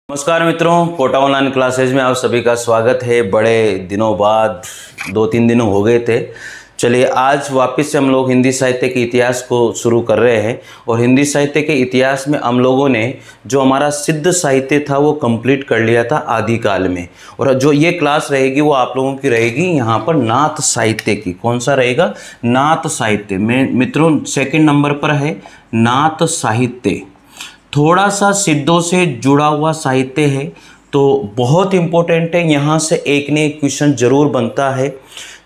नमस्कार मित्रों, Kota online classes में आप सभी का स्वागत है। बड़े दिनों बाद 2-3 दिन हो गए थे। चलिए आज वापस से हम लोग हिंदी साहित्य के इतिहास को शुरू कर रहे हैं। और हिंदी साहित्य के इतिहास में हम लोगों ने जो हमारा सिद्ध साहित्य था वो कंप्लीट कर लिया था आदिकाल में। और जो ये क्लास रहेगी वो आप लोगों की रहेगी यहाँ पर नाथ साहित्य की। कौन सा रहेगा? नाथ साहित्य में मित्रों सेकंड नंबर पर है नाथ साहित्य। थोड़ा सा सिद्धों से जुड़ा हुआ साहित्य है तो बहुत इम्पोर्टेंट है। यहाँ से एक ने एक क्वेश्चन जरूर बनता है।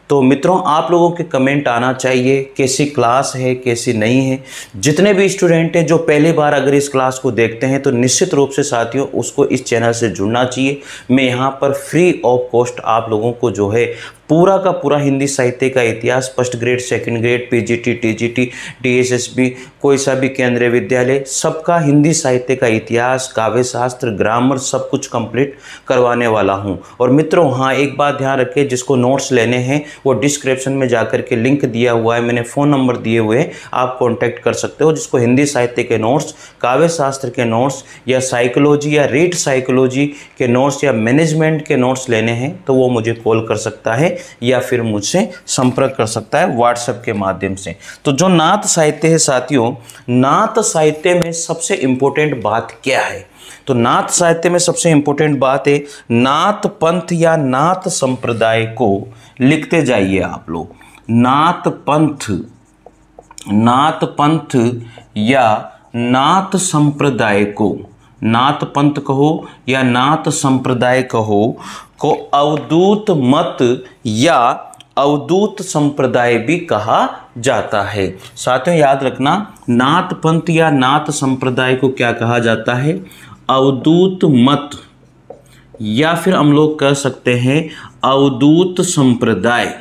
तो मित्रों आप लोगों के कमेंट आना चाहिए कैसी क्लास है कैसी नहीं है। जितने भी स्टूडेंट हैं जो पहली बार अगर इस क्लास को देखते हैं तो निश्चित रूप से साथियों उसको इस चैनल से जुड़ना चाहिए। मैं यहाँ पर फ्री ऑफ कॉस्ट आप लोगों को जो है पूरा का पूरा हिंदी साहित्य का इतिहास first grade second grade PGT TGT DSSB कोई सा भी केंद्रीय विद्यालय सबका हिंदी साहित्य का इतिहास काव्य शास्त्र ग्रामर सब कुछ कंप्लीट करवाने वाला हूं। और मित्रों हाँ एक बात ध्यान रखें, जिसको नोट्स लेने हैं वो डिस्क्रिप्शन में जाकर के लिंक दिया हुआ है, मैंने फ़ोन नंबर दिए हुए हैं, आप कॉन्टैक्ट कर सकते हो। जिसको हिंदी साहित्य के नोट्स काव्य शास्त्र के नोट्स या साइकोलॉजी या रीड साइकोलॉजी के नोट्स या मैनेजमेंट के नोट्स लेने हैं तो वो मुझे कॉल कर सकता है या फिर मुझसे संपर्क कर सकता है व्हाट्सएप के माध्यम से। तो जो नाथ साहित्य है साथियों, नाथ साहित्य में सबसे इंपॉर्टेंट बात क्या है? तो नाथ साहित्य में सबसे इंपॉर्टेंट बात है नाथ पंथ या नाथ संप्रदाय को लिखते जाइए आप लोग। नाथ पंथ या नाथ संप्रदाय को, नाथ पंथ कहो या नाथ संप्रदाय कहो, को अवधूत मत या अवधूत संप्रदाय भी कहा जाता है। साथियों याद रखना नाथ पंथ या नाथ संप्रदाय को क्या कहा जाता है? अवधूत मत या फिर हम लोग कह सकते हैं अवधूत संप्रदाय।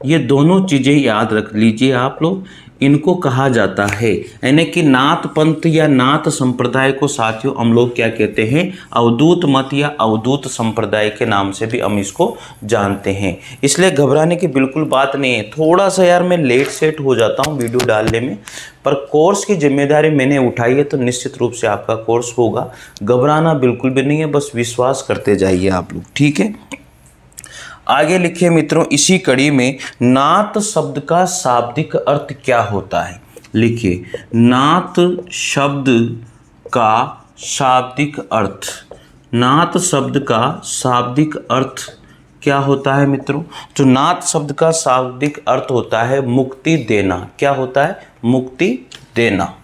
ये दोनों चीज़ें याद रख लीजिए आप लोग, इनको कहा जाता है। यानी कि नाथ पंथ या नाथ संप्रदाय को साथियों हम लोग क्या कहते हैं? अवधूत मत या अवधूत संप्रदाय के नाम से भी हम इसको जानते हैं। इसलिए घबराने की बिल्कुल बात नहीं है। थोड़ा सा यार मैं लेट सेट हो जाता हूँ वीडियो डालने में, पर कोर्स की जिम्मेदारी मैंने उठाई है तो निश्चित रूप से आपका कोर्स होगा। घबराना बिल्कुल भी नहीं है, बस विश्वास करते जाइए आप लोग, ठीक है। आगे लिखिए मित्रों इसी कड़ी में नाथ शब्द का शाब्दिक अर्थ क्या होता है? लिखिए नाथ शब्द का शाब्दिक अर्थ। नाथ शब्द का शाब्दिक अर्थ क्या होता है मित्रों? जो नाथ शब्द का शाब्दिक अर्थ होता है मुक्ति देना। क्या होता है? मुक्ति देना।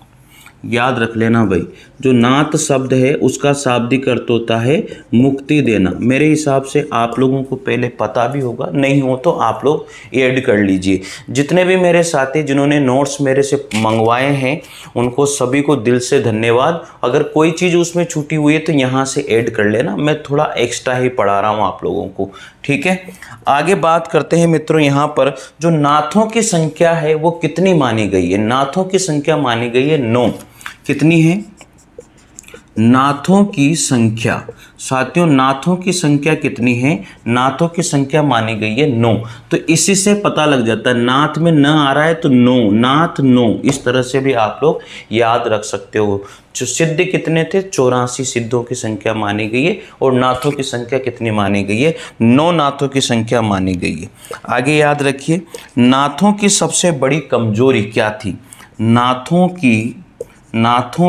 याद रख लेना भाई, जो नाथ शब्द है उसका शाब्दिक अर्थ होता है मुक्ति देना। मेरे हिसाब से आप लोगों को पहले पता भी होगा, नहीं हो तो आप लोग ऐड कर लीजिए। जितने भी मेरे साथी जिन्होंने नोट्स मेरे से मंगवाए हैं उनको सभी को दिल से धन्यवाद। अगर कोई चीज़ उसमें छूटी हुई है तो यहाँ से ऐड कर लेना, मैं थोड़ा एक्स्ट्रा ही पढ़ा रहा हूँ आप लोगों को, ठीक है। आगे बात करते हैं मित्रों, यहाँ पर जो नाथों की संख्या है वो कितनी मानी गई है? नाथों की संख्या मानी गई है 9। कितनी है? नाथों की संख्या। साथियों नाथों की संख्या कितनी है? नाथों की संख्या मानी गई है 9। तो इसी से पता लग जाता है, नाथ में न आ रहा है तो 9, नाथ 9, इस तरह से भी आप लोग याद रख सकते हो। जो सिद्ध कितने थे? 84 सिद्धों की संख्या मानी गई है। और नाथों की संख्या कितनी मानी गई है? 9 नाथों की संख्या मानी गई है। आगे याद रखिए नाथों की सबसे बड़ी कमजोरी क्या थी? नाथों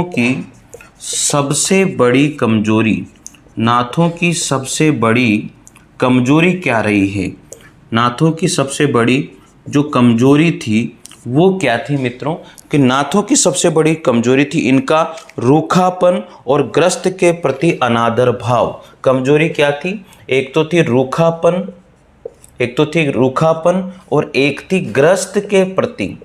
की सबसे बड़ी कमजोरी, नाथों की सबसे बड़ी कमजोरी क्या रही है? नाथों की सबसे बड़ी जो कमजोरी थी वो क्या थी मित्रों? कि नाथों की सबसे बड़ी कमजोरी थी इनका रूखापन और ग्रस्त के प्रति अनादर भाव। कमजोरी क्या थी? एक तो थी रूखापन और एक थी ग्रस्त के प्रति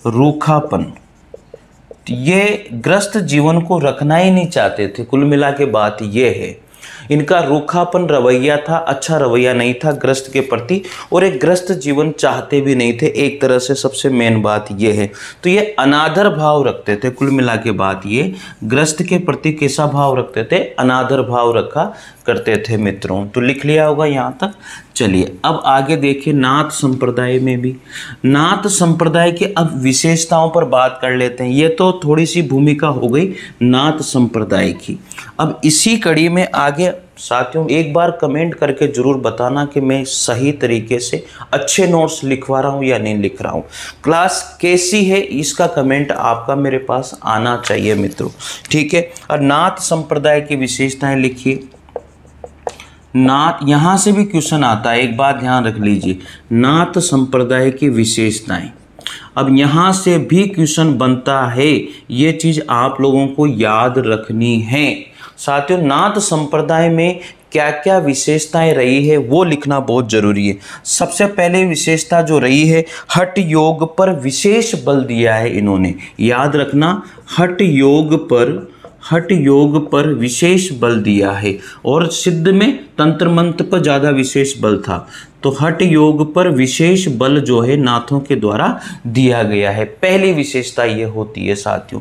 रूखापन। ये ग्रस्त जीवन को रखना ही नहीं चाहते थे। कुल मिला के बात ये है। इनका रूखापन रवैया था, अच्छा रवैया नहीं था ग्रस्त के प्रति, और एक ग्रस्त जीवन चाहते भी नहीं थे। एक तरह से सबसे मेन बात ये है। तो ये अनादर भाव रखते थे। कुल मिला के बात ये, ग्रस्त के प्रति कैसा भाव रखते थे? अनादर भाव रखा करते थे मित्रों। तो लिख लिया होगा यहाँ तक। चलिए अब आगे देखिए, नाथ संप्रदाय में भी, नाथ संप्रदाय के अब विशेषताओं पर बात कर लेते हैं। ये तो थोड़ी सी भूमिका हो गई नाथ संप्रदाय की। अब इसी कड़ी में आगे साथियों एक बार कमेंट करके ज़रूर बताना कि मैं सही तरीके से अच्छे नोट्स लिखवा रहा हूँ या नहीं लिख रहा हूँ। क्लास कैसी है इसका कमेंट आपका मेरे पास आना चाहिए मित्रों, ठीक है। और नाथ संप्रदाय की विशेषताएं लिखिए। नाथ, यहाँ से भी क्वेश्चन आता है, एक बात ध्यान रख लीजिए, नाथ संप्रदाय की विशेषताएं। अब यहाँ से भी क्वेश्चन बनता है, ये चीज़ आप लोगों को याद रखनी है साथियों। नाथ संप्रदाय में क्या क्या विशेषताएं रही है वो लिखना बहुत जरूरी है। सबसे पहले विशेषता जो रही है, हठ योग पर विशेष बल दिया है इन्होंने, याद रखना, हठ योग पर विशेष बल दिया है। और सिद्ध में तंत्र मंत्र पर ज़्यादा विशेष बल था, तो हठ योग पर विशेष बल जो है नाथों के द्वारा दिया गया है। पहली विशेषता ये होती है साथियों।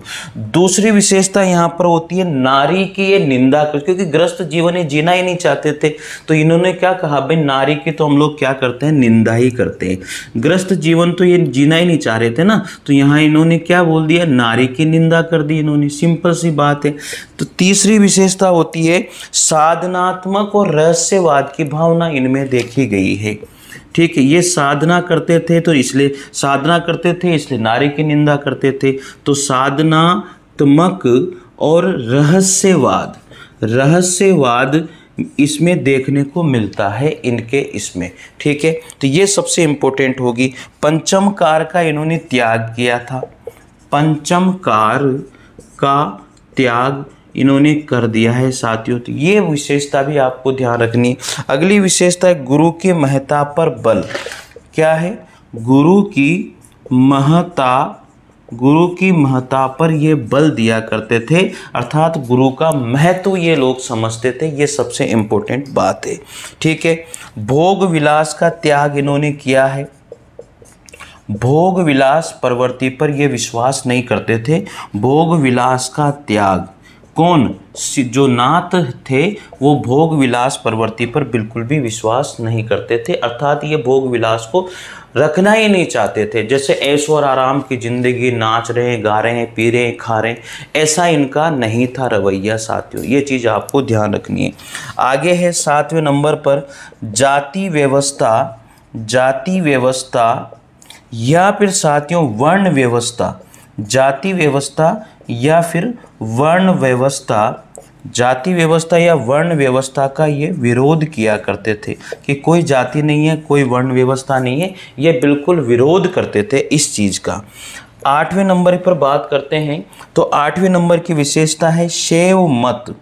दूसरी विशेषता यहाँ पर होती है नारी की ये निंदा, क्योंकि ग्रस्त जीवन ये जीना ही नहीं चाहते थे, तो इन्होंने क्या कहा, भाई नारी की तो हम लोग क्या करते हैं, निंदा ही करते हैं। ग्रस्त जीवन तो ये जीना ही नहीं चाह रहे थे ना, तो यहाँ इन्होंने क्या बोल दिया, नारी की निंदा कर दी इन्होंने, सिंपल सी बात है। तो तीसरी विशेषता होती है साधनात्मक और रहस्यवाद की भावना इनमें देखी गई है, ठीक है। ये साधना करते थे तो इसलिए साधना करते थे, इसलिए नारी की निंदा करते थे। तो साधनात्मक और रहस्यवाद इसमें देखने को मिलता है इनके इसमें, ठीक है। तो ये सबसे इम्पोर्टेंट होगी। पंचम कार का इन्होंने त्याग किया था, पंचम कार का त्याग इन्होंने कर दिया है साथियों। तो ये विशेषता भी आपको ध्यान रखनी है। अगली विशेषता है गुरु की महत्ता पर बल। क्या है? गुरु की महत्ता पर ये बल दिया करते थे, अर्थात गुरु का महत्व ये लोग समझते थे। ये सबसे इम्पोर्टेंट बात है, ठीक है। भोग विलास का त्याग इन्होंने किया है। भोग विलास प्रवृत्ति पर ये विश्वास नहीं करते थे। भोग विलास का त्याग, कौन? जो नाथ थे वो भोग विलास प्रवृत्ति पर बिल्कुल भी विश्वास नहीं करते थे, अर्थात ये भोग विलास को रखना ही नहीं चाहते थे। जैसे ऐशो और आराम की जिंदगी, नाच रहे हैं, गा रहे हैं, पी रहे हैं, खा रहे हैं, ऐसा इनका नहीं था रवैया साथियों। ये चीज़ आपको ध्यान रखनी है। आगे है 7वें नंबर पर जाति व्यवस्था या फिर साथियों वर्ण व्यवस्था। जाति व्यवस्था या फिर वर्ण व्यवस्था, जाति व्यवस्था या वर्ण व्यवस्था का ये विरोध किया करते थे कि कोई जाति नहीं है, कोई वर्ण व्यवस्था नहीं है, ये बिल्कुल विरोध करते थे इस चीज़ का। 8वें नंबर पर बात करते हैं तो 8वें नंबर की विशेषता है शैव मत।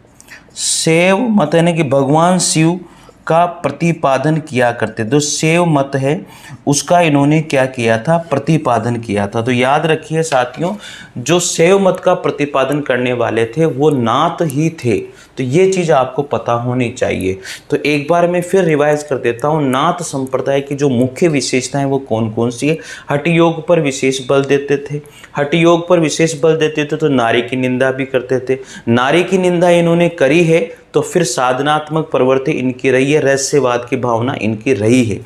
शैव मत यानी कि भगवान शिव का प्रतिपादन किया करते। जो शैव मत है उसका इन्होंने क्या किया था, प्रतिपादन किया था। तो याद रखिए साथियों, जो शैव मत का प्रतिपादन करने वाले थे वो नाथ ही थे। तो ये चीज़ आपको पता होनी चाहिए। तो एक बार मैं फिर रिवाइज कर देता हूँ, नाथ संप्रदाय की जो मुख्य विशेषताएं वो कौन कौन सी है। हठ योग पर विशेष बल देते थे। हठ योग पर विशेष बल देते थे तो नारी की निंदा भी करते थे। नारी की निंदा इन्होंने करी है तो फिर साधनात्मक प्रवृत्ति इनकी रही है, रहस्यवाद की भावना इनकी रही है।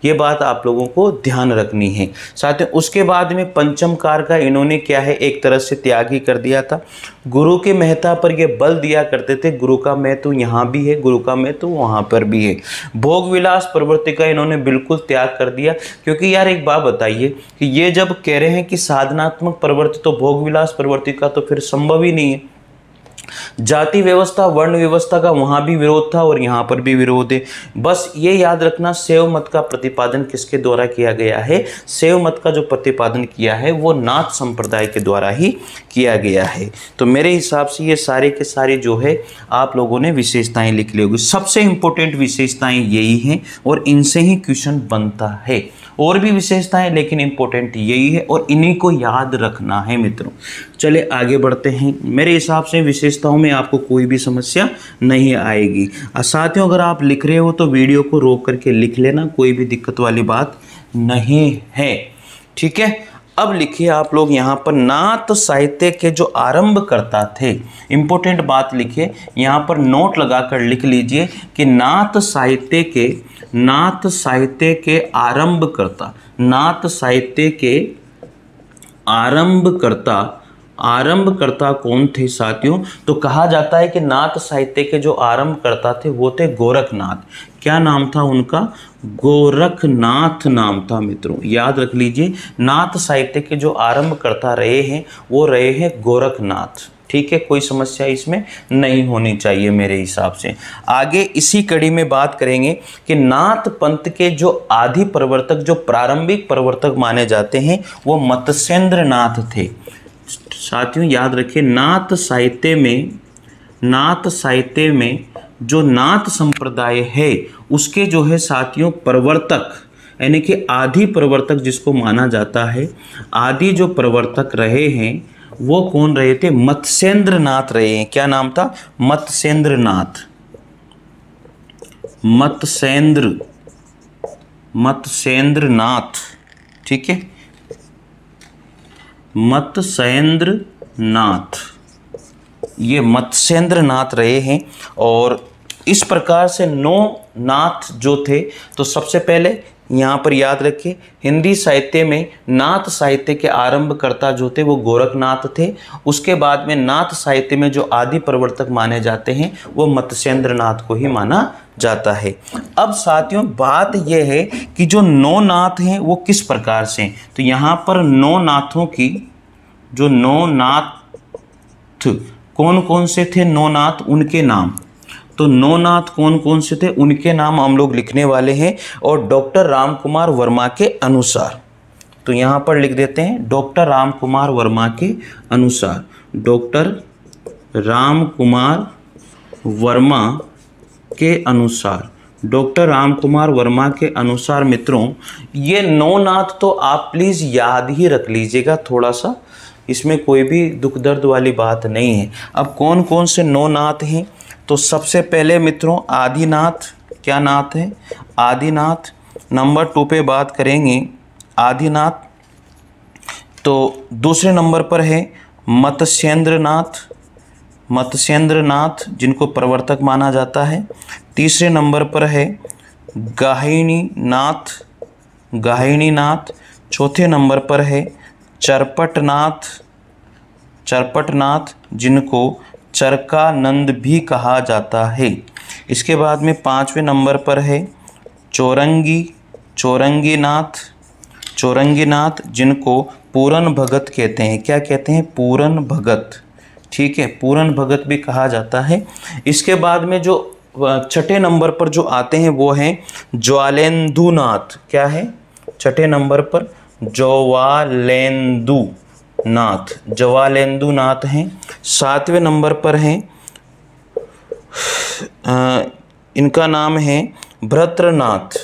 ये बात आप लोगों को ध्यान रखनी है साथियों। उसके बाद में पंचम कार का इन्होंने क्या है, एक तरह से त्याग ही कर दिया था। गुरु के महत्ता पर ये बल दिया करते थे। गुरु का महत्व यहाँ भी है, गुरु का महत्व वहाँ पर भी है। भोग विलास प्रवृत्ति का इन्होंने बिल्कुल त्याग कर दिया, क्योंकि यार एक बात बताइए कि ये जब कह रहे हैं कि साधनात्मक प्रवृत्ति, तो भोग विलास प्रवृत्ति का तो फिर संभव ही नहीं है। जाति व्यवस्था वर्ण व्यवस्था का वहां भी विरोध था और यहाँ पर भी विरोध है। बस ये याद रखना, शैव मत का प्रतिपादन किसके द्वारा किया गया है। शैव मत का जो प्रतिपादन किया है वो नाथ संप्रदाय के द्वारा ही किया गया है। तो मेरे हिसाब से ये सारे के सारे जो है आप लोगों ने विशेषताएं लिख ली होगी। सबसे इंपॉर्टेंट विशेषताएं यही हैं और इनसे ही क्वेश्चन बनता है। और भी विशेषताएं लेकिन इंपॉर्टेंट यही है और इन्हीं को याद रखना है मित्रों। चले आगे बढ़ते हैं। मेरे हिसाब से विशेषता अवस्थाओं में आपको कोई भी समस्या नहीं आएगी। साथियों अगर आप लिख रहे हो तो वीडियो को रोक करके लिख लेना, कोई भी दिक्कत वाली बात नहीं है, ठीक है। अब लिखिए आप लोग यहाँ पर नाथ साहित्य के जो आरंभकर्ता थे, इंपॉर्टेंट बात लिखिए यहाँ पर, नोट लगाकर लिख लीजिए कि नाथ साहित्य के आरंभकर्ता, नाथ साहित्य के आरंभकर्ता कौन थे साथियों? तो कहा जाता है कि नाथ साहित्य के जो आरंभकर्ता थे वो थे गोरखनाथ। क्या नाम था उनका? गोरखनाथ नाम था मित्रों, याद रख लीजिए। नाथ साहित्य के जो आरंभकर्ता रहे हैं वो रहे हैं गोरखनाथ, ठीक है। कोई समस्या इसमें नहीं होनी चाहिए मेरे हिसाब से। आगे इसी कड़ी में बात करेंगे कि नाथ पंथ के जो आदि प्रवर्तक, जो प्रारंभिक प्रवर्तक माने जाते हैं वो मत्स्येंद्र नाथ थे। साथियों याद रखिए, नाथ साहित्य में जो नाथ संप्रदाय है उसके जो है साथियों प्रवर्तक, यानी कि आदि प्रवर्तक जिसको माना जाता है, आदि जो प्रवर्तक रहे हैं वो कौन रहे थे? मत्स्येंद्र नाथ रहे हैं। क्या नाम था? मत्स्येंद्र नाथ। मत्स्येंद्र नाथ, ठीक है, मत्स्येंद्र नाथ, ये मत्स्येंद्र नाथ रहे हैं। और इस प्रकार से 9 नाथ जो थे, तो सबसे पहले यहाँ पर याद रखिए हिंदी साहित्य में नाथ साहित्य के आरंभकर्ता जो थे वो गोरखनाथ थे। उसके बाद में नाथ साहित्य में जो आदि प्रवर्तक माने जाते हैं वो मत्स्येंद्र नाथ को ही माना जाता है। अब साथियों बात यह है कि जो 9 नाथ हैं वो किस प्रकार से हैं। तो यहाँ पर 9 नाथों की, जो 9 नाथ कौन कौन से थे, 9 नाथ उनके नाम, तो 9 नाथ कौन कौन से थे उनके नाम हम लोग लिखने वाले हैं। और डॉक्टर रामकुमार वर्मा के अनुसार, तो यहाँ पर लिख देते हैं डॉक्टर रामकुमार वर्मा के अनुसार, डॉक्टर रामकुमार वर्मा के अनुसार, डॉक्टर रामकुमार वर्मा के अनुसार मित्रों ये 9 नाथ तो आप प्लीज़ याद ही रख लीजिएगा थोड़ा सा, इसमें कोई भी दुख दर्द वाली बात नहीं है। अब कौन कौन से 9 नाथ हैं? तो सबसे पहले मित्रों आदिनाथ, क्या नाथ है? आदिनाथ। नंबर 2 पे बात करेंगे आदिनाथ। तो दूसरे नंबर पर है मत्स्येंद्र नाथ जिनको प्रवर्तक माना जाता है। तीसरे नंबर पर है गाहिनी नाथ। चौथे नंबर पर है चरपट नाथ जिनको चरकानंद भी कहा जाता है। इसके बाद में 5वें नंबर पर है चौरंगी नाथ जिनको पूरन भगत कहते हैं। क्या कहते हैं? पूरन भगत, ठीक है, पूरन भगत भी कहा जाता है। इसके बाद में जो 6ठे नंबर पर जो आते हैं वो हैं ज्वालेंदु नाथ। क्या है 6ठे नंबर पर? ज्वालेंदु नाथ हैं। 7वें नंबर पर हैं, इनका नाम है भ्रत्रनाथ।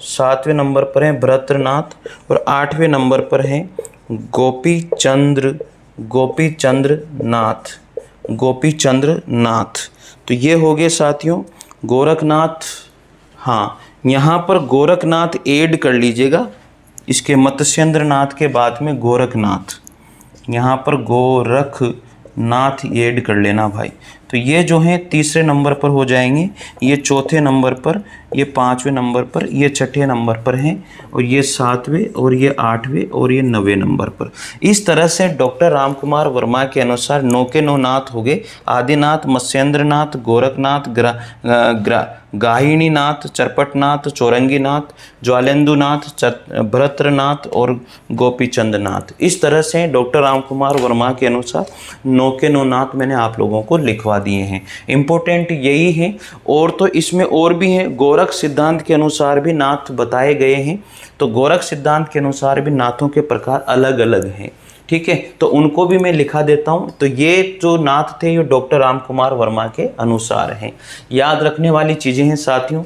7वें नंबर पर हैं भ्रत्रनाथ। और 8वें नंबर पर हैं गोपीचंद्र नाथ। तो ये हो गए साथियों गोरखनाथ। हाँ, यहाँ पर गोरखनाथ ऐड कर लीजिएगा, इसके मत्स्येंद्र नाथ के बाद में गोरखनाथ, यहाँ पर गोरखनाथ ऐड कर लेना भाई। तो ये जो हैं तीसरे नंबर पर हो जाएंगे, ये चौथे नंबर पर, ये 5वें नंबर पर, ये 6ठे नंबर पर हैं, और ये 7वें, और ये 8वें, और ये 9वें नंबर पर। इस तरह से डॉक्टर रामकुमार वर्मा के अनुसार 9 के 9 नाथ हो गए। आदिनाथ, मत्स्येंद्र नाथ, गोरखनाथ, गाहिनी नाथ, चरपटनाथ, चौरंगी नाथ, ज्वालेंदु नाथ, भरतनाथ और गोपीचंद नाथ। इस तरह से डॉक्टर रामकुमार वर्मा के अनुसार 9 के 9 नाथ मैंने आप लोगों को लिखवा दिए हैं। इम्पोर्टेंट यही है, और तो इसमें और भी हैं। गोरख सिद्धांत के अनुसार भी नाथ बताए गए हैं, तो गोरख सिद्धांत के अनुसार भी नाथों के प्रकार अलग अलग हैं, ठीक है, तो उनको भी मैं लिखा देता हूं। तो ये जो नाथ थे ये डॉक्टर रामकुमार वर्मा के अनुसार हैं। याद रखने वाली चीज़ें हैं साथियों,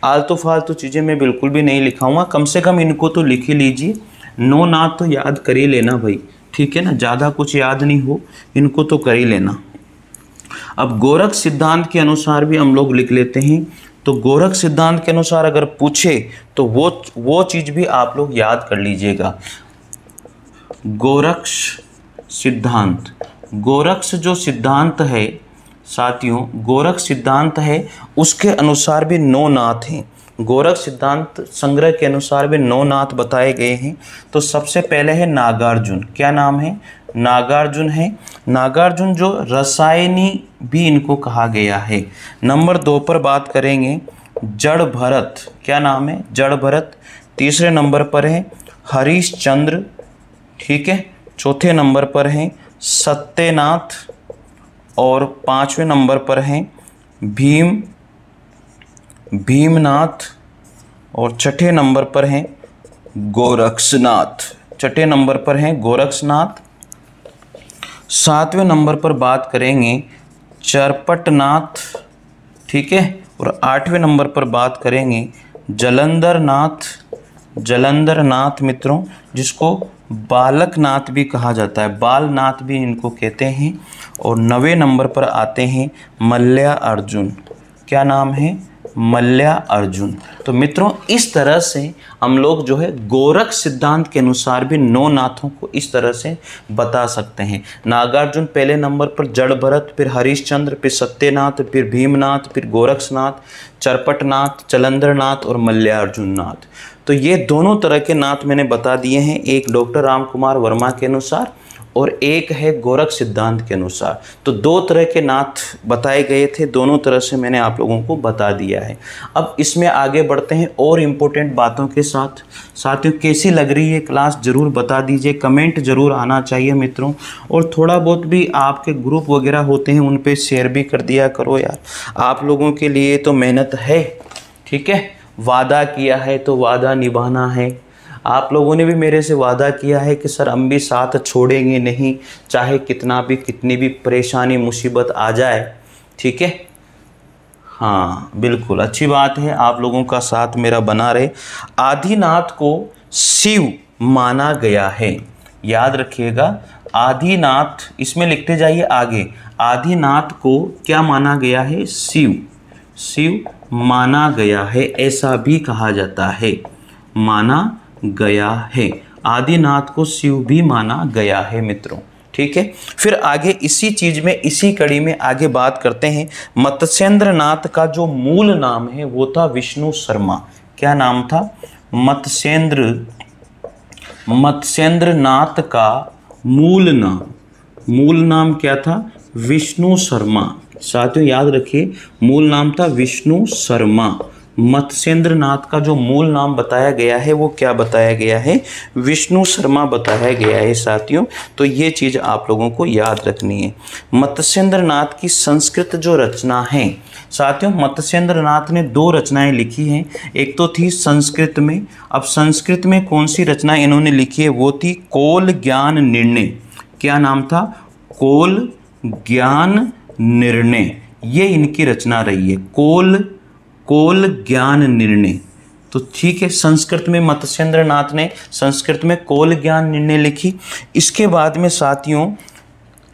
आलतू फालतू चीज़ें मैं बिल्कुल भी नहीं लिखाऊंगा, कम से कम इनको तो लिख ही लीजिए। 9 नाथ तो याद कर ही लेना भाई, ठीक है ना, ज़्यादा कुछ याद नहीं हो, इनको तो कर ही लेना। अब गोरख सिद्धांत के अनुसार भी हम लोग लिख लेते हैं। तो गोरख सिद्धांत के अनुसार अगर पूछे तो वो चीज़ भी आप लोग याद कर लीजिएगा। गोरक्ष सिद्धांत, गोरक्ष जो सिद्धांत है साथियों, गोरख सिद्धांत है उसके अनुसार भी 9 नाथ हैं। गोरख सिद्धांत संग्रह के अनुसार भी 9 नाथ बताए गए हैं। तो सबसे पहले है नागार्जुन। क्या नाम है? नागार्जुन है। नागार्जुन जो रसायनी भी इनको कहा गया है। नंबर 2 पर बात करेंगे जड़ भरत। क्या नाम है? जड़ भरत। तीसरे नंबर पर है हरिश्चंद्र, ठीक है। चौथे नंबर पर है सत्यनाथ और 5वें नंबर पर हैं भीमनाथ और छठे नंबर पर हैं गोरक्षनाथ। छठे नंबर पर हैं गोरक्षनाथ। 7वें नंबर पर बात करेंगे चरपटनाथ, ठीक है। और 8वें नंबर पर बात करेंगे जलंधरनाथ मित्रों, जिसको बालकनाथ भी कहा जाता है, बालनाथ भी इनको कहते हैं। और 9वें नंबर पर आते हैं मल्ल्यार्जुन। क्या नाम है? मल्ल्यार्जुन। तो मित्रों इस तरह से हम लोग जो है गोरख सिद्धांत के अनुसार भी 9 नाथों को इस तरह से बता सकते हैं। नागार्जुन पहले नंबर पर, जड़ भरत, फिर हरिश्चंद्र, फिर सत्यनाथ, फिर भीमनाथ, फिर गोरक्षनाथ, चरपटनाथ, जलंधरनाथ और मल्ल्यार्जुन नाथ। तो ये दोनों तरह के नाथ मैंने बता दिए हैं, एक डॉक्टर राम कुमार वर्मा के अनुसार और एक है गोरख सिद्धांत के अनुसार। तो 2 तरह के नाथ बताए गए थे, दोनों तरह से मैंने आप लोगों को बता दिया है। अब इसमें आगे बढ़ते हैं और इम्पोर्टेंट बातों के साथ। साथियों कैसी लग रही है क्लास ज़रूर बता दीजिए, कमेंट ज़रूर आना चाहिए मित्रों। और थोड़ा बहुत भी आपके ग्रुप वगैरह होते हैं उन पे शेयर भी कर दिया करो यार, आप लोगों के लिए तो मेहनत है, ठीक है। वादा किया है तो वादा निभाना है। आप लोगों ने भी मेरे से वादा किया है कि सर हम भी साथ छोड़ेंगे नहीं, चाहे कितनी भी परेशानी मुसीबत आ जाए, ठीक है। हाँ बिल्कुल, अच्छी बात है, आप लोगों का साथ मेरा बना रहे। आदिनाथ को शिव माना गया है, याद रखिएगा। आदिनाथ, इसमें लिखते जाइए आगे, आदिनाथ को क्या माना गया है? शिव माना गया है, ऐसा भी कहा जाता है, माना गया है। आदिनाथ को शिव भी माना गया है मित्रों, ठीक है। फिर आगे इसी चीज में, इसी कड़ी में आगे बात करते हैं। मत्स्येंद्रनाथ का जो मूल नाम है वो था विष्णु शर्मा। क्या नाम था? मत्स्येंद्रनाथ का मूल नाम क्या था? विष्णु शर्मा। साथियों याद रखिए, मूल नाम था विष्णु शर्मा। मत्स्येंद्रनाथ का जो मूल नाम बताया गया है वो क्या बताया गया है? विष्णु शर्मा बताया गया है साथियों। तो ये चीज़ आप लोगों को याद रखनी है। मत्स्येंद्रनाथ की संस्कृत जो रचना है साथियों, मत्स्येंद्रनाथ ने 2 रचनाएं लिखी हैं। एक तो थी संस्कृत में, अब संस्कृत में कौन सी रचना इन्होंने लिखी है? वो थी कोल ज्ञान निर्णय। क्या नाम था? कोल ज्ञान निर्णय, ये इनकी रचना रही है, कोल ज्ञान निर्णय। तो ठीक है, संस्कृत में मत्स्येंद्रनाथ ने संस्कृत में कोल ज्ञान निर्णय लिखी। इसके बाद में साथियों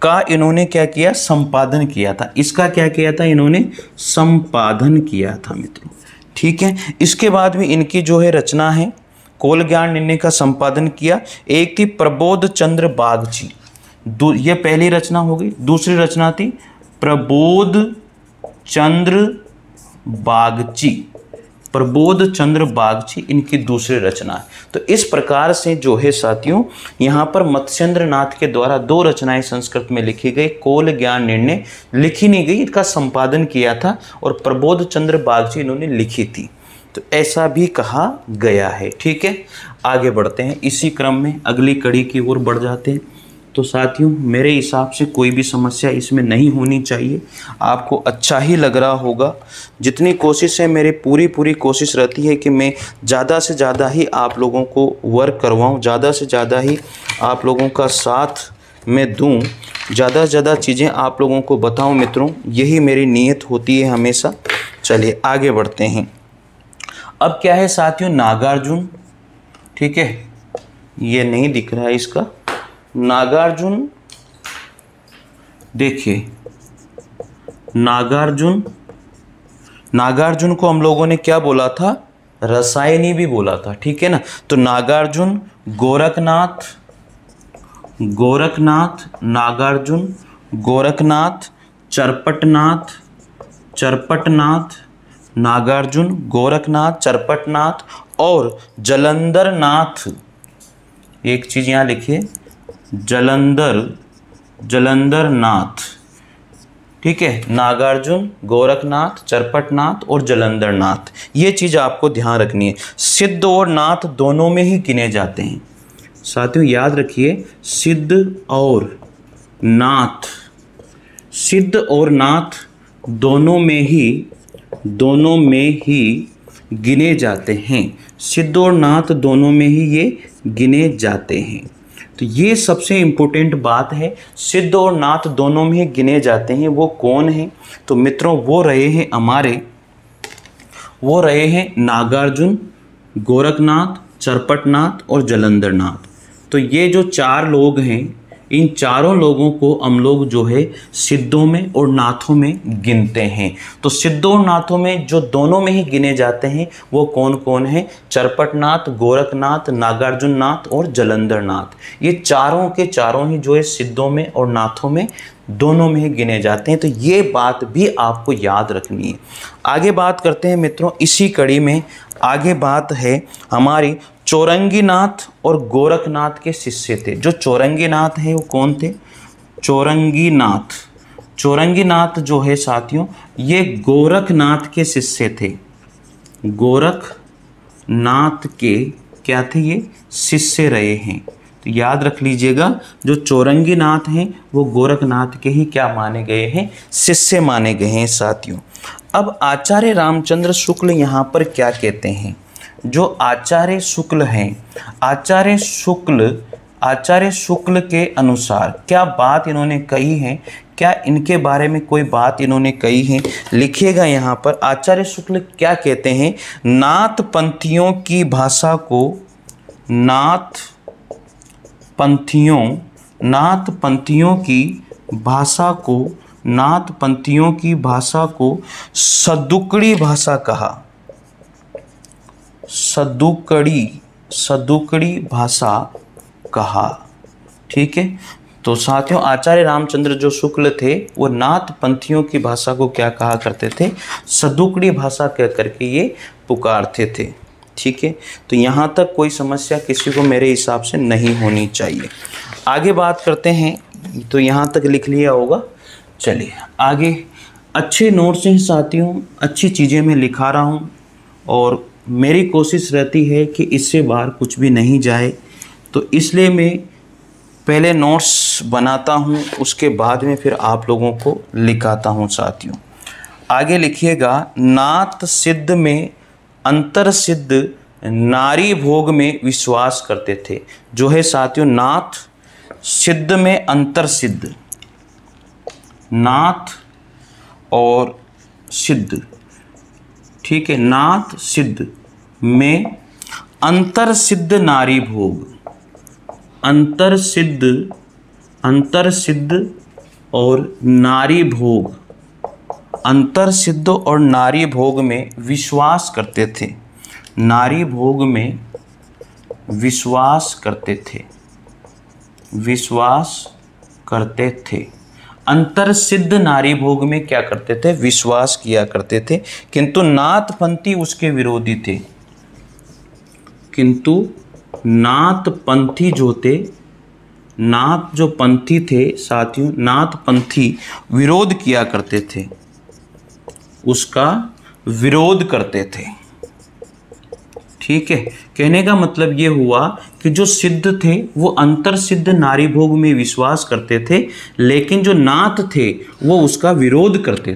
का इन्होंने क्या किया? संपादन किया था। इसका क्या किया था? इन्होंने संपादन किया था मित्रों, ठीक है। इसके बाद में इनकी जो है रचना है, कोल ज्ञान निर्णय का संपादन किया। एक थी प्रबोध चंद्र बागची, ये पहली रचना हो गई। दूसरी रचना थी प्रबोध चंद्र बागची, इनकी दूसरी रचना है। तो इस प्रकार से जो है साथियों यहाँ पर मत्स्येंद्रनाथ के द्वारा 2 रचनाएं संस्कृत में लिखी गई। कोल ज्ञान निर्णय लिखी नहीं गई, इसका संपादन किया था, और प्रबोध चंद्र बागची इन्होंने लिखी थी। तो ऐसा भी कहा गया है, ठीक है। आगे बढ़ते हैं, इसी क्रम में अगली कड़ी की ओर बढ़ जाते हैं। तो साथियों मेरे हिसाब से कोई भी समस्या इसमें नहीं होनी चाहिए, आपको अच्छा ही लग रहा होगा। जितनी कोशिश है, मेरी पूरी कोशिश रहती है कि मैं ज़्यादा से ज़्यादा ही आप लोगों को वर्क करवाऊँ, ज़्यादा से ज़्यादा ही आप लोगों का साथ मैं दूँ, ज़्यादा से ज़्यादा चीज़ें आप लोगों को बताऊँ मित्रों, यही मेरी नीयत होती है हमेशा। चलिए आगे बढ़ते हैं। अब क्या है साथियों, नागार्जुन, ठीक है, ये नहीं दिख रहा है इसका। नागार्जुन देखिए, नागार्जुन, नागार्जुन को हम लोगों ने क्या बोला था, रसायनी भी बोला था, ठीक है ना। तो नागार्जुन, गोरखनाथ, गोरखनाथ, नागार्जुन, गोरखनाथ, चरपटनाथ, चरपटनाथ, नागार्जुन, गोरखनाथ, चरपटनाथ और जलंधर नाथ। एक चीज यहाँ लिखिए, जलंधर, जलंधर नाथ, ठीक है। नागार्जुन, गोरखनाथ, चरपटनाथ और जलंधर नाथ, ये चीज आपको ध्यान रखनी है। सिद्ध और नाथ दोनों में ही गिने जाते हैं साथियों, याद रखिए, सिद्ध और नाथ, सिद्ध और नाथ दोनों में ही गिने जाते हैं। सिद्ध और नाथ दोनों में ही ये गिने जाते हैं। तो ये सबसे इम्पोर्टेंट बात है, सिद्ध और नाथ दोनों में ही गिने जाते हैं। वो कौन है? तो मित्रों वो रहे हैं नागार्जुन, गोरखनाथ, चरपटनाथ और जलंधर नाथ। तो ये जो चार लोग हैं, इन चारों लोगों को हम लोग जो है सिद्धों में और नाथों में गिनते हैं। तो सिद्धों और नाथों में जो दोनों में ही गिने जाते हैं वो कौन कौन है? चरपटनाथ, गोरखनाथ, नागार्जुन नाथ और जलंधर नाथ। ये चारों के चारों ही जो है सिद्धों में और नाथों में दोनों में ही गिने जाते हैं। तो ये बात भी आपको याद रखनी है। आगे बात करते हैं मित्रों, इसी कड़ी में आगे बात है हमारी चौरंगीनाथ और गोरखनाथ के शिष्य थे। जो चौरंगीनाथ है वो कौन थे? चौरंगीनाथ, चौरंगीनाथ जो है साथियों ये गोरखनाथ के शिष्य थे। गोरखनाथ के क्या थे? ये शिष्य रहे हैं। तो याद रख लीजिएगा, जो चौरंगीनाथ हैं वो गोरखनाथ के ही क्या माने गए हैं? शिष्य माने गए हैं साथियों। अब आचार्य रामचंद्र शुक्ल यहाँ पर क्या कहते हैं? जो आचार्य शुक्ल हैं, आचार्य शुक्ल के अनुसार क्या बात इन्होंने कही है? क्या इनके बारे में कोई बात इन्होंने कही है? लिखिएगा यहाँ पर। आचार्य शुक्ल क्या कहते हैं? नाथ पंथियों की भाषा को, नाथ पंथियों की भाषा को सदुकड़ी भाषा कहा। सदुकड़ी भाषा कहा, ठीक है। तो साथियों आचार्य रामचंद्र जो शुक्ल थे वो नाथ पंथियों की भाषा को क्या कहा करते थे? सदुकड़ी भाषा कह करके ये पुकारते थे, ठीक है। तो यहाँ तक कोई समस्या किसी को मेरे हिसाब से नहीं होनी चाहिए। आगे बात करते हैं, तो यहाँ तक लिख लिया होगा। चलिए आगे, अच्छे नोट्स हैं साथियों, अच्छी चीज़ें मैं लिखा रहा हूँ और मेरी कोशिश रहती है कि इससे बाहर कुछ भी नहीं जाए। तो इसलिए मैं पहले नोट्स बनाता हूँ, उसके बाद में फिर आप लोगों को लिखाता हूँ साथियों। आगे लिखिएगा, नाथ सिद्ध में अंतर सिद्ध नारी भोग में विश्वास करते थे। जो है साथियों नाथ सिद्ध में अंतर सिद्ध, नाथ और सिद्ध, ठीक है। नाथ सिद्ध में अंतर सिद्ध नारी भोग, अंतर सिद्ध और नारी भोग, अंतर सिद्ध और नारी भोग में विश्वास करते थे। नारी भोग में विश्वास करते थे। अंतर सिद्ध नारी भोग में क्या करते थे? विश्वास किया करते थे। किंतु नाथ पंथी उसके विरोधी थे। किंतु नाथ पंथी जो थे, नाथ जो पंथी थे साथियों, नाथ पंथी विरोध किया करते थे, उसका विरोध करते थे, ठीक है। कहने का मतलब ये हुआ कि जो सिद्ध थे वो अंतर सिद्ध नारी भोग में विश्वास करते थे, लेकिन जो नाथ थे वो उसका विरोध करते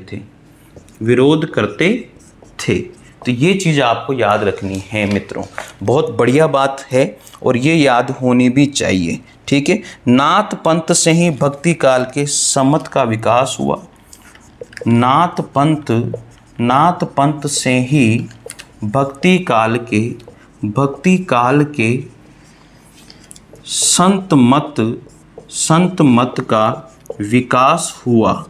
थे। तो ये चीज़ आपको याद रखनी है मित्रों, बहुत बढ़िया बात है और ये याद होनी भी चाहिए, ठीक है। नाथ पंथ से ही भक्ति काल के समत का विकास हुआ। नाथ पंथ से ही भक्ति काल के संत मत का विकास हुआ।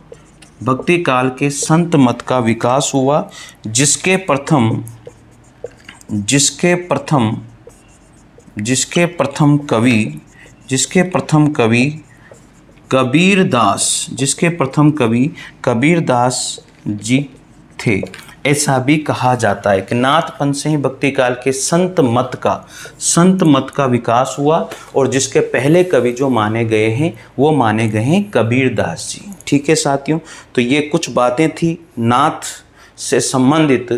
भक्ति काल के संत मत का विकास हुआ, जिसके प्रथम कवि कबीरदास जी थे। ऐसा भी कहा जाता है कि नाथपंथ से ही भक्ति काल के संत मत का विकास हुआ, और जिसके पहले कवि जो माने गए हैं वो माने गए हैं कबीरदास जी। ठीक है साथियों, तो ये कुछ बातें थी नाथ से संबंधित।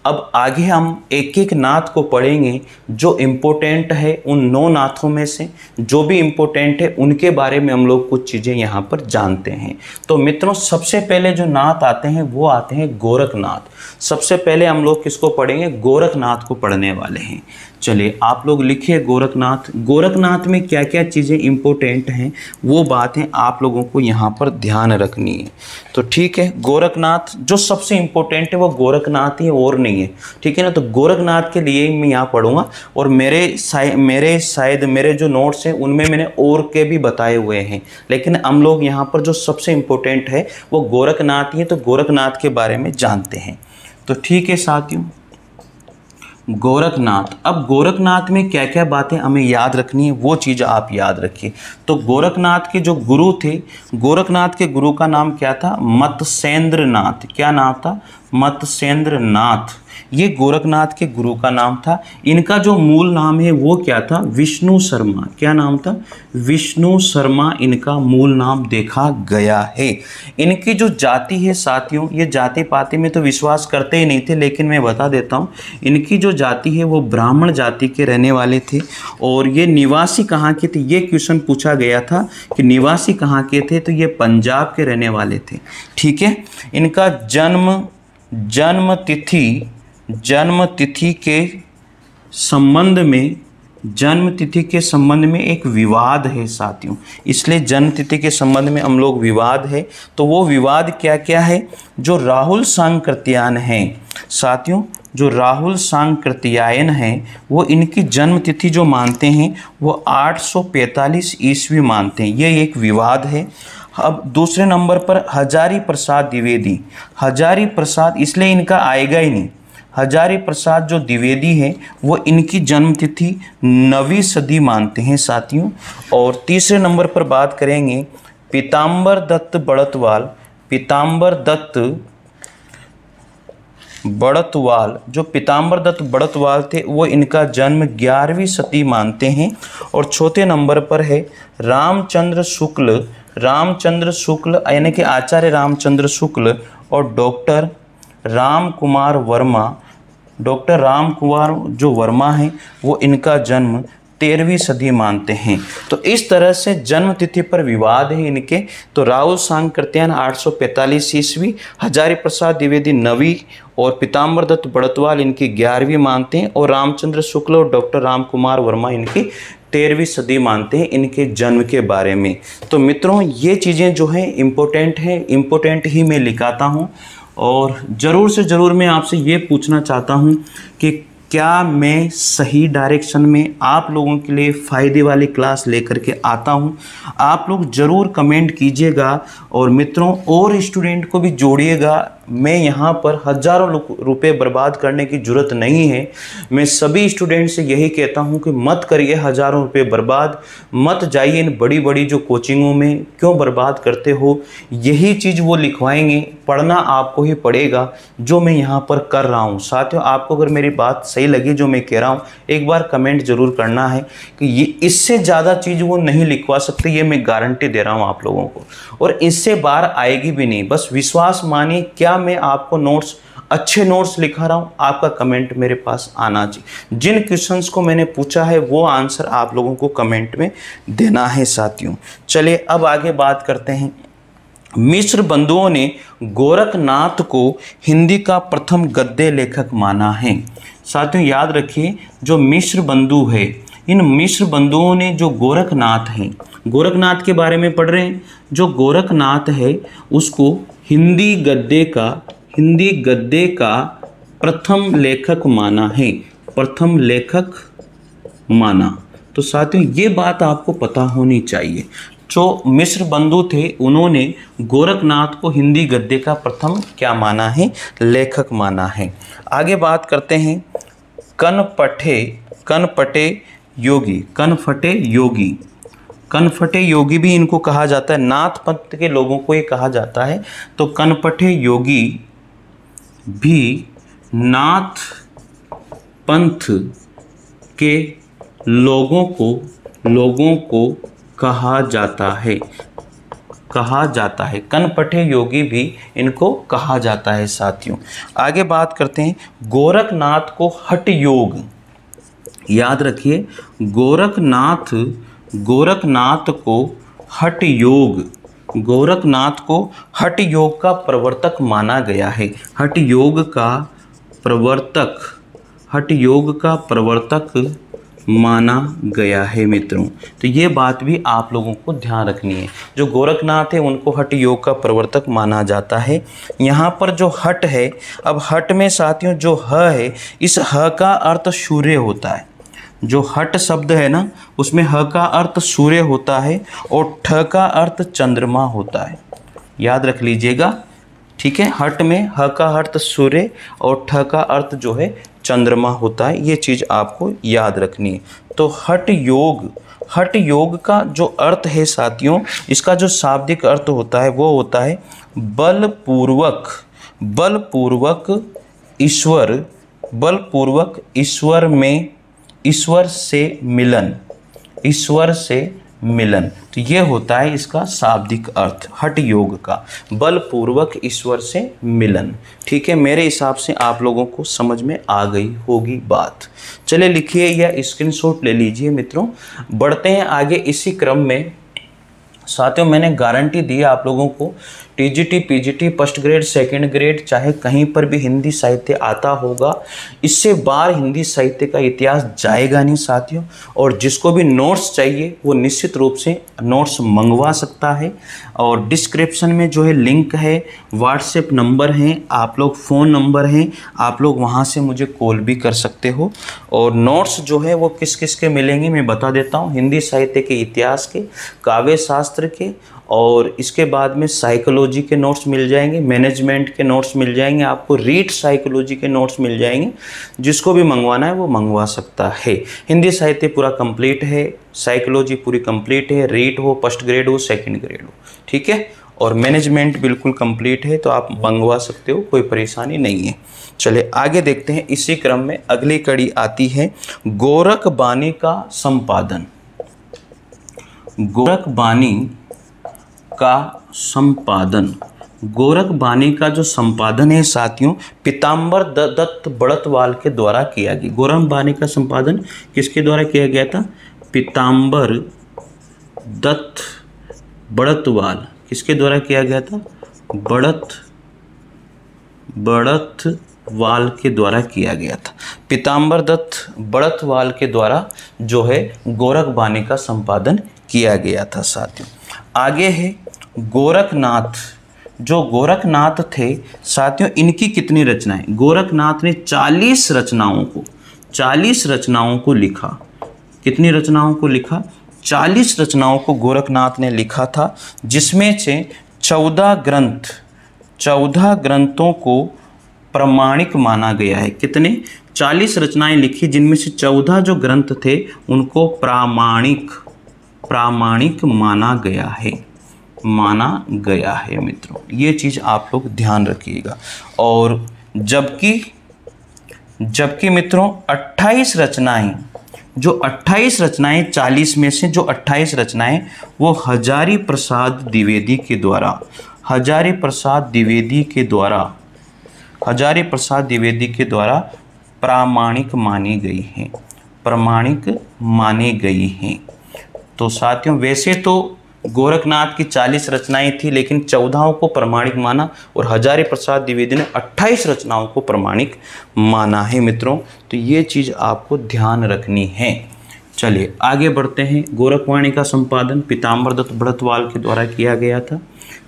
अब आगे हम एक एक नाथ को पढ़ेंगे जो इम्पोर्टेंट है। उन 9 नाथों में से जो भी इम्पोर्टेंट है उनके बारे में हम लोग कुछ चीज़ें यहाँ पर जानते हैं। तो मित्रों, सबसे पहले जो नाथ आते हैं वो आते हैं गोरखनाथ। सबसे पहले हम लोग किसको पढ़ेंगे? गोरखनाथ को पढ़ने वाले हैं। चलिए आप लोग लिखिए गोरखनाथ। गोरखनाथ में क्या क्या चीज़ें इम्पोर्टेंट हैं वो बातें आप लोगों को यहाँ पर ध्यान रखनी है। तो ठीक है, गोरखनाथ जो सबसे इम्पोर्टेंट है वो गोरखनाथ ही, और नहीं है। ठीक है ना, तो गोरखनाथ के लिए मैं यहाँ पढ़ूंगा, और मेरे जो नोट्स हैं उनमें मैंने और के भी बताए हुए हैं, लेकिन हम लोग यहाँ पर जो सबसे इम्पोर्टेंट है वो गोरखनाथ ही है। तो गोरखनाथ के बारे में जानते हैं। तो ठीक है साथियों, गोरखनाथ। अब गोरखनाथ में क्या क्या बातें हमें याद रखनी है वो चीज़ आप याद रखिए। तो गोरखनाथ के जो गुरु थे, गोरखनाथ के गुरु का नाम क्या था? मत्स्येंद्र नाथ। क्या नाम था? मत्स्येंद्र नाथ। ये गोरखनाथ के गुरु का नाम था। इनका जो मूल नाम है वो क्या था? विष्णु शर्मा। क्या नाम था? विष्णु शर्मा इनका मूल नाम देखा गया है। इनकी जो जाति है साथियों, ये जाति पाति में तो विश्वास करते ही नहीं थे, लेकिन मैं बता देता हूँ, इनकी जो जाति है वो ब्राह्मण जाति के रहने वाले थे। और ये निवासी कहाँ के थे? ये क्वेश्चन पूछा गया था कि निवासी कहाँ के थे, तो ये पंजाब के रहने वाले थे। ठीक है, इनका जन्म तिथि के संबंध में एक विवाद है साथियों, इसलिए जन्म तिथि के संबंध में हम लोग विवाद है। तो वो विवाद क्या क्या है? जो राहुल सांकृत्यायन है साथियों, जो राहुल सांकृत्यायन है वो इनकी जन्म तिथि जो मानते हैं वो 845 ईस्वी मानते हैं। ये एक विवाद है। अब दूसरे नंबर पर हजारी प्रसाद द्विवेदी। हजारी प्रसाद इसलिए इनका आएगा ही नहीं। हजारी प्रसाद जो द्विवेदी है वो इनकी जन्मतिथि 9वीं सदी मानते हैं साथियों। और तीसरे नंबर पर बात करेंगे पीताम्बर दत्त बड़तवाल। पीताम्बर दत्त बड़तवाल, जो पीताम्बर दत्त बड़तवाल थे वो इनका जन्म 11वीं सदी मानते हैं। और चौथे नंबर पर है रामचंद्र शुक्ल। रामचंद्र शुक्ल यानी कि आचार्य रामचंद्र शुक्ल और डॉक्टर राम कुमार वर्मा। डॉक्टर राम कुमार जो वर्मा हैं वो इनका जन्म 13वीं सदी मानते हैं। तो इस तरह से जन्म तिथि पर विवाद है इनके। तो राहुल सांकृत्यायन 845 ईस्वी, हजारी प्रसाद द्विवेदी 9वीं और पीताम्बर दत्त बड़तवाल इनकी 11वीं मानते हैं, और रामचंद्र शुक्ल और डॉक्टर राम कुमार वर्मा इनकी 13वीं सदी मानते हैं इनके जन्म के बारे में। तो मित्रों, ये चीज़ें जो हैं इम्पोर्टेंट हैं, इम्पोर्टेंट ही मैं लिखाता हूँ। और ज़रूर से ज़रूर मैं आपसे ये पूछना चाहता हूँ कि क्या मैं सही डायरेक्शन में आप लोगों के लिए फ़ायदे वाली क्लास लेकर के आता हूँ? आप लोग ज़रूर कमेंट कीजिएगा, और मित्रों और स्टूडेंट को भी जोड़िएगा। मैं यहाँ पर हज़ारों रुपए बर्बाद करने की ज़रूरत नहीं है। मैं सभी स्टूडेंट से यही कहता हूँ कि मत करिए हज़ारों रुपए बर्बाद, मत जाइए इन बड़ी बड़ी जो कोचिंगों में। क्यों बर्बाद करते हो? यही चीज़ वो लिखवाएंगे, पढ़ना आपको ही पड़ेगा जो मैं यहाँ पर कर रहा हूँ। साथियों, आपको अगर मेरी बात सही लगी जो मैं कह रहा हूँ, एक बार कमेंट ज़रूर करना है कि ये इससे ज़्यादा चीज़ वो नहीं लिखवा सकते, ये मैं गारंटी दे रहा हूँ आप लोगों को, और इससे बाहर आएगी भी नहीं। बस विश्वास मानिए, क्या मैं आपको नोट्स अच्छे नोट्स लिखा रहा हूँ? आपका कमेंट मेरे पास आना चाहिए। जिन क्वेश्चंस को मैंने पूछा है वो आंसर आप लोगों को कमेंट में देना है साथियों। चलिए अब आगे बात करते हैं। मिश्र बंधुओं ने गोरखनाथ को हिंदी का प्रथम गद्य लेखक माना है। साथियों याद रखिए, जो मिश्र बंधु है, इन मिश्र बंधुओं ने जो गोरखनाथ हैं, गोरखनाथ के बारे में पढ़ रहे हैं। जो गोरखनाथ है उसको हिंदी गद्य का प्रथम लेखक माना है। प्रथम लेखक माना। तो साथियों ये बात आपको पता होनी चाहिए। जो मिश्र बंधु थे उन्होंने गोरखनाथ को हिंदी गद्य का प्रथम क्या माना है? लेखक माना है। आगे बात करते हैं कनपटे योगी। कनफटे योगी भी इनको कहा जाता है, नाथ पंथ के लोगों को ये कहा जाता है। तो कनपटे योगी भी नाथ पंथ के लोगों को कहा जाता है। कनपटे योगी भी इनको कहा जाता है साथियों। आगे बात करते हैं गोरखनाथ को हठ योग। याद रखिए गोरखनाथ को हठ योग का प्रवर्तक माना गया है। हठ योग का प्रवर्तक माना गया है मित्रों। तो ये बात भी आप लोगों को ध्यान रखनी है। जो गोरखनाथ है उनको हठ योग का प्रवर्तक माना जाता है। यहाँ पर जो हठ है, अब हठ में साथियों जो ह है, इस ह का अर्थ सूर्य होता है। जो हठ शब्द है ना, उसमें ह का अर्थ सूर्य होता है और ठ का अर्थ चंद्रमा होता है। याद रख लीजिएगा, ठीक है। हठ में ह का अर्थ सूर्य और ठ का अर्थ जो है चंद्रमा होता है। ये चीज़ आपको याद रखनी है। तो हठ योग का जो अर्थ है साथियों, इसका जो शाब्दिक अर्थ होता है वो होता है बलपूर्वक ईश्वर से मिलन। तो ये होता है इसका शाब्दिक अर्थ हठ योग का, बलपूर्वक ईश्वर से मिलन। ठीक है, मेरे हिसाब से आप लोगों को समझ में आ गई होगी बात। चलिए लिखिए या स्क्रीनशॉट ले लीजिए मित्रों। बढ़ते हैं आगे इसी क्रम में। साथियों मैंने गारंटी दी आप लोगों को, TGT PGT first grade second grade चाहे कहीं पर भी हिंदी साहित्य आता होगा, इससे बाहर हिंदी साहित्य का इतिहास जाएगा नहीं साथियों। और जिसको भी नोट्स चाहिए वो निश्चित रूप से नोट्स मंगवा सकता है। और डिस्क्रिप्शन में जो है लिंक है, व्हाट्सएप नंबर है, आप लोग फ़ोन नंबर हैं, आप लोग वहाँ से मुझे कॉल भी कर सकते हो। और नोट्स जो है वो किस किस के मिलेंगे मैं बता देता हूँ। हिंदी साहित्य के इतिहास के, काव्य शास्त्र के, और इसके बाद में साइकोलॉजी के नोट्स मिल जाएंगे, मैनेजमेंट के नोट्स मिल जाएंगे, आपको रीड साइकोलॉजी के नोट्स मिल जाएंगे। जिसको भी मंगवाना है वो मंगवा सकता है। हिंदी साहित्य पूरा कंप्लीट है, साइकोलॉजी पूरी कंप्लीट है, रीड हो, फर्स्ट ग्रेड हो, सेकंड ग्रेड हो, ठीक है। और मैनेजमेंट बिल्कुल कंप्लीट है, तो आप मंगवा सकते हो, कोई परेशानी नहीं है। चलिए आगे देखते हैं। इसी क्रम में अगली कड़ी आती है गोरखबानी का संपादन। गोरखबानी का जो संपादन है साथियों, पीताम्बर दत्त बड़तवाल के द्वारा किया गया। गोरखबानी का संपादन किसके द्वारा किया गया था? पीताम्बर दत्त बड़तवाल। किसके द्वारा किया गया था? बड़तवाल के द्वारा किया गया था। पीताम्बर दत्त बड़तवाल के द्वारा जो है गोरखबानी का संपादन किया गया था साथियों। आगे है गोरखनाथ। जो गोरखनाथ थे साथियों, इनकी कितनी रचनाएं? गोरखनाथ ने 40 रचनाओं को लिखा। कितनी रचनाओं को लिखा? 40 रचनाओं को गोरखनाथ ने लिखा था, जिसमें से 14 ग्रंथों को प्रमाणिक माना गया है। कितने? 40 रचनाएं लिखी, जिनमें से 14 जो ग्रंथ थे उनको प्रामाणिक माना गया है मित्रों। ये चीज़ आप लोग ध्यान रखिएगा। और जबकि मित्रों 28 रचनाएं, जो 28 रचनाएं 40 में से जो 28 रचनाएं वो हजारी प्रसाद द्विवेदी के द्वारा प्रामाणिक मानी गई हैं। तो साथियों वैसे तो गोरखनाथ की 40 रचनाएं थी, लेकिन 14 को प्रमाणिक माना और हजारी प्रसाद द्विवेदी ने 28 रचनाओं को प्रमाणिक माना है मित्रों। तो ये चीज़ आपको ध्यान रखनी है। चलिए आगे बढ़ते हैं। गोरखवाणी का संपादन पीताम्बर दत्त बड़तवाल के द्वारा किया गया था।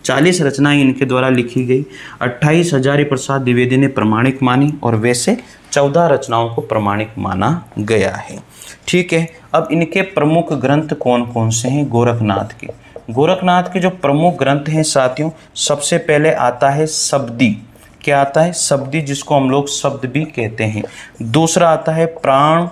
40 रचनाएं इनके द्वारा लिखी गई, 28 हजारी प्रसाद द्विवेदी ने प्रमाणिक मानी और वैसे 14 रचनाओं को प्रमाणिक माना गया है। ठीक है, अब इनके प्रमुख ग्रंथ कौन कौन से हैं गोरखनाथ के? गोरखनाथ के जो प्रमुख ग्रंथ हैं साथियों, सबसे पहले आता है शब्दी। क्या आता है? शब्दी, जिसको हम लोग शब्द भी कहते हैं। दूसरा आता है प्राण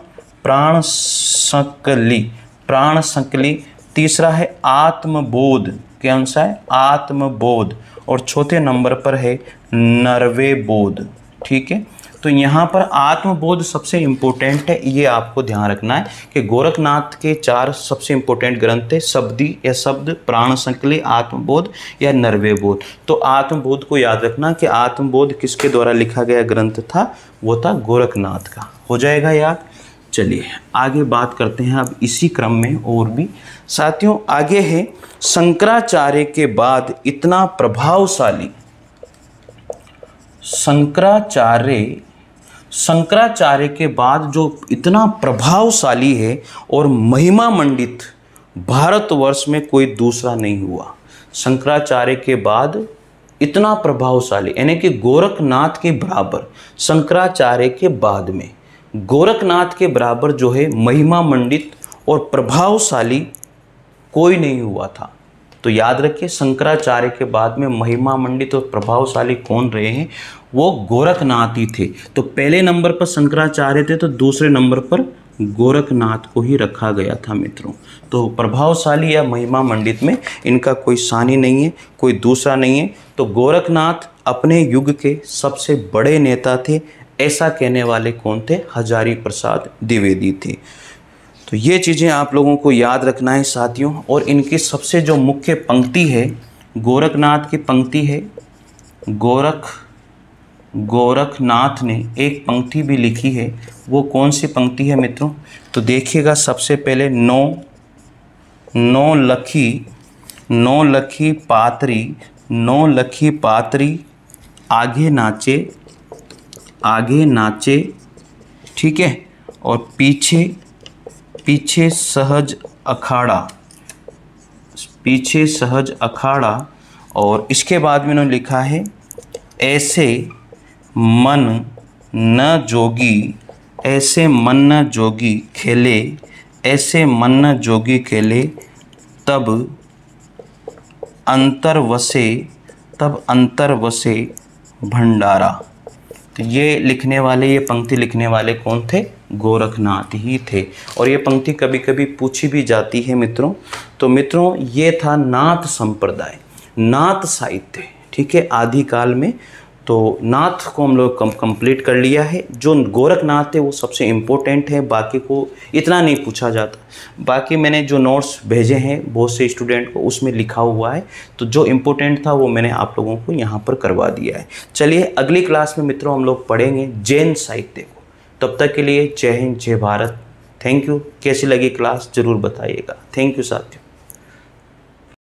संकली। तीसरा है आत्मबोध। कौन सा है? आत्मबोध। और चौथे नंबर पर है नरवे बोध। ठीक है, तो यहाँ पर आत्मबोध सबसे इम्पोर्टेंट है, ये आपको ध्यान रखना है कि गोरखनाथ के 4 सबसे इम्पोर्टेंट ग्रंथ है, शब्दी या शब्द, प्राण संकली, आत्मबोध या नरवे बोध। तो आत्मबोध को याद रखना कि आत्मबोध किसके द्वारा लिखा गया ग्रंथ था? वो था गोरखनाथ का। हो जाएगा याद। चलिए आगे बात करते हैं अब इसी क्रम में और भी साथियों। आगे है शंकराचार्य के बाद इतना प्रभावशाली, शंकराचार्य के बाद जो इतना प्रभावशाली है और महिमा मंडित भारतवर्ष में कोई दूसरा नहीं हुआ। शंकराचार्य के बाद इतना प्रभावशाली, यानी कि गोरखनाथ के बराबर, शंकराचार्य के बाद में गोरखनाथ के बराबर जो है महिमा मंडित और प्रभावशाली कोई नहीं हुआ था। तो याद रखिए, शंकराचार्य के बाद में महिमा मंडित और प्रभावशाली कौन रहे हैं? वो गोरखनाथ ही थे। तो पहले नंबर पर शंकराचार्य थे, तो दूसरे नंबर पर गोरखनाथ को ही रखा गया था मित्रों। तो प्रभावशाली या महिमा मंडित में इनका कोई सानी नहीं है, कोई दूसरा नहीं है। तो गोरखनाथ अपने युग के सबसे बड़े नेता थे, ऐसा कहने वाले कौन थे? हजारी प्रसाद द्विवेदी थे। तो ये चीज़ें आप लोगों को याद रखना है साथियों। और इनकी सबसे जो मुख्य पंक्ति है, गोरखनाथ की पंक्ति है, गोरखनाथ ने एक पंक्ति भी लिखी है। वो कौन सी पंक्ति है मित्रों? तो देखिएगा, सबसे पहले नौ लखी पातरी आगे नाचे, ठीक है, और पीछे सहज अखाड़ा। और इसके बाद में उन्होंने लिखा है ऐसे मन न खेले, तब अंतर वसे भंडारा। तो ये पंक्ति लिखने वाले कौन थे? गोरखनाथ ही थे। और ये पंक्ति कभी कभी पूछी भी जाती है मित्रों। तो मित्रों, ये था नाथ संप्रदाय, नाथ साहित्य, ठीक है, आदिकाल में। तो नाथ को हम लोग कंप्लीट कर लिया है। जो गोरखनाथ है वो सबसे इम्पोर्टेंट है, बाकी को इतना नहीं पूछा जाता। बाकी मैंने जो नोट्स भेजे हैं बहुत से स्टूडेंट को, उसमें लिखा हुआ है। तो जो इम्पोर्टेंट था वो मैंने आप लोगों को यहाँ पर करवा दिया है। चलिए अगली क्लास में मित्रों हम लोग पढ़ेंगे जैन साहित्य को। तब तक के लिए जय हिंद, जय भारत। Thank you. कैसी लगी क्लास ज़रूर बताइएगा। थैंक यू साथियों।